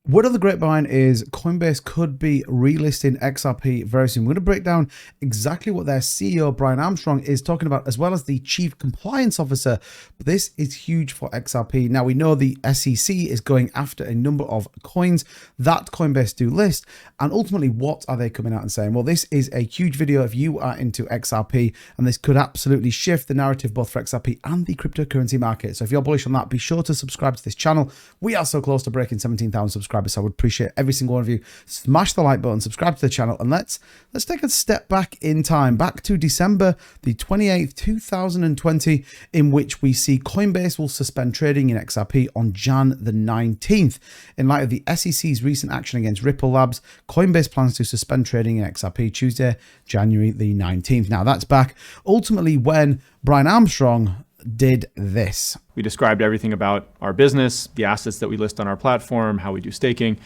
Word on the grapevine is Coinbase could be relisting XRP very soon. We're going to break down exactly what their CEO, Brian Armstrong, is talking about, as well as the Chief Compliance Officer. But this is huge for XRP. Now, we know the SEC is going after a number of coins that Coinbase do list. And ultimately, what are they coming out and saying? Well, this is a huge video if you are into XRP, and this could absolutely shift the narrative both for XRP and the cryptocurrency market. So if you're bullish on that, be sure to subscribe to this channel. We are so close to breaking 17,000 subscribers. So I would appreciate every single one of you. Smash the like button, subscribe to the channel, and let's take a step back in time, back to December the 28th, 2020, in which we see Coinbase will suspend trading in XRP on Jan the 19th. In light of the SEC's recent action against Ripple Labs, Coinbase plans to suspend trading in XRP Tuesday, January the 19th. Now that's back ultimately when Brian Armstrong did this. We described everything about our business, the assets that we list on our platform, how we do staking,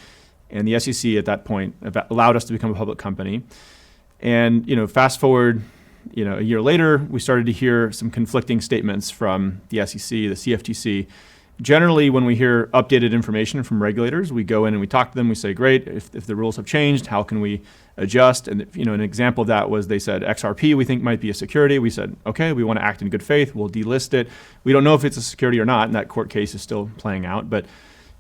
and the SEC at that point allowed us to become a public company. And fast forward, a year later, we started to hear some conflicting statements from the SEC, the CFTC. Generally, when we hear updated information from regulators, we go in and we talk to them. We say, great, if the rules have changed, how can we adjust? And an example of that was they said XRP we think might be a security. We said, okay, we want to act in good faith. We'll delist it. We don't know if it's a security or not, and that court case is still playing out. But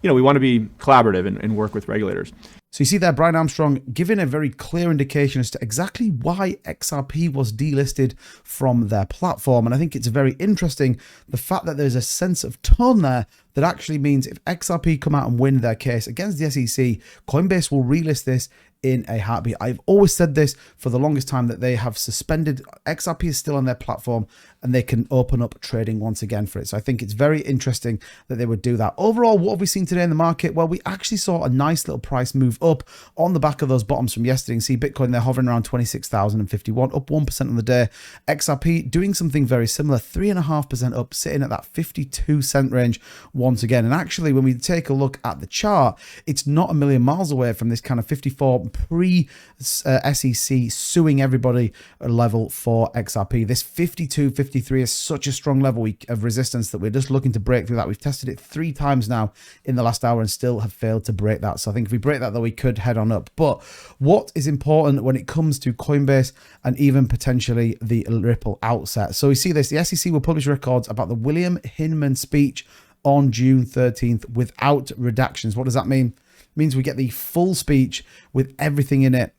we want to be collaborative and work with regulators. So you see there, Brian Armstrong giving a very clear indication as to exactly why XRP was delisted from their platform. And I think it's very interesting, the fact that there's a sense of tone there that actually means if XRP come out and win their case against the SEC, Coinbase will relist this in a heartbeat. I've always said this for the longest time, that they have suspended, XRP is still on their platform and they can open up trading once again for it. So I think it's very interesting that they would do that. Overall, what have we seen today in the market? Well, we actually saw a nice little price move up on the back of those bottoms from yesterday. You see Bitcoin there hovering around 26,051, up 1% on the day. XRP doing something very similar, 3.5% up, sitting at that 52-cent range once again. And actually, when we take a look at the chart, it's not a million miles away from this kind of 54 pre-SEC suing everybody level for XRP. This 52, 53 is such a strong level of resistance that we're just looking to break through that. We've tested it 3 times now in the last hour and still have failed to break that. So I think if we break that, though, we could head on up. But what is important when it comes to Coinbase and even potentially the Ripple outset? So we see this, the SEC will publish records about the William Hinman speech on June 13th without redactions. What does that mean? It means we get the full speech with everything in it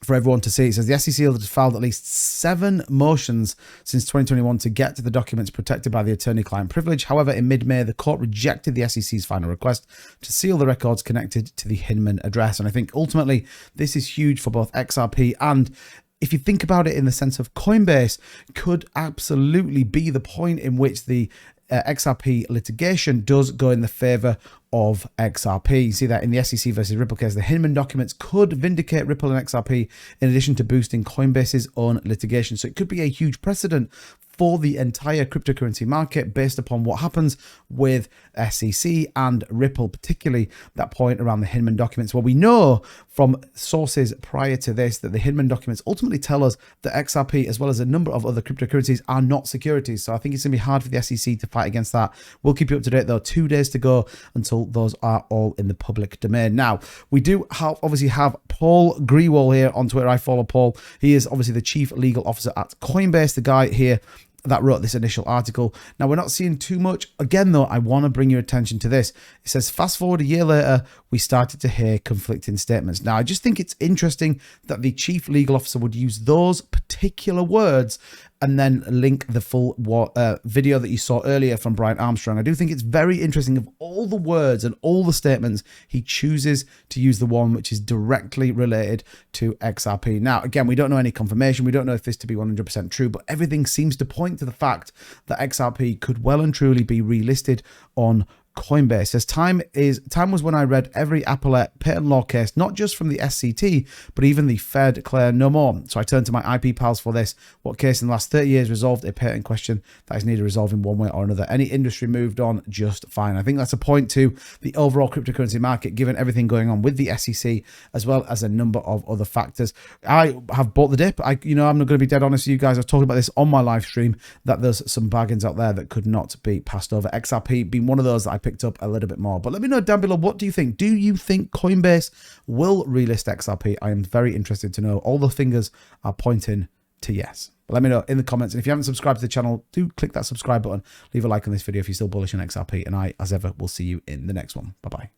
for everyone to see. It says the SEC has filed at least 7 motions since 2021 to get to the documents protected by the attorney-client privilege. However, in mid-May, the court rejected the SEC's final request to seal the records connected to the Hinman address. And I think ultimately this is huge for both XRP and, if you think about it in the sense of Coinbase, could absolutely be the point in which the XRP litigation does go in the favor of XRP. You see that in the SEC versus Ripple case, the Hinman documents could vindicate Ripple and XRP in addition to boosting Coinbase's own litigation. So it could be a huge precedent for the entire cryptocurrency market based upon what happens with SEC and Ripple, particularly that point around the Hinman documents. Well, we know from sources prior to this that the Hinman documents ultimately tell us that XRP, as well as a number of other cryptocurrencies, are not securities. So I think it's going to be hard for the SEC to fight against that. We'll keep you up to date, though. 2 days to go until those are all in the public domain. Now, we do obviously have Paul Grewal here on Twitter. I follow Paul. He is obviously the Chief Legal Officer at Coinbase, the guy here that wrote this initial article. Now, we're not seeing too much. Again, though, I want to bring your attention to this. It says, fast forward a year later, we started to hear conflicting statements. Now, I just think it's interesting that the Chief Legal Officer would use those particular words and then link the full video that you saw earlier from Brian Armstrong. I do think it's very interesting, of all the words and all the statements, he chooses to use the one which is directly related to XRP. Now, again, we don't know any confirmation. We don't know if this to be 100% true, but everything seems to point to the fact that XRP could well and truly be relisted on Coinbase. As time was when I read every appellate patent law case, not just from the SCT, but even the Fed declare no more. So I turned to my IP pals for this. What case in the last 30 years resolved a patent question that is needed resolving one way or another? Any industry moved on just fine. I think that's a point to the overall cryptocurrency market, given everything going on with the SEC, as well as a number of other factors. I have bought the dip. I'm not going to be dead honest with you guys. I've talked about this on my live stream, that there's some bargains out there that could not be passed over. XRP being one of those that I picked up a little bit more. But let me know down below, what do you think? Do you think Coinbase will relist XRP? I am very interested to know. All the fingers are pointing to yes. But let me know in the comments. And if you haven't subscribed to the channel, do click that subscribe button. Leave a like on this video if you're still bullish on XRP. And I, as ever, will see you in the next one. Bye-bye.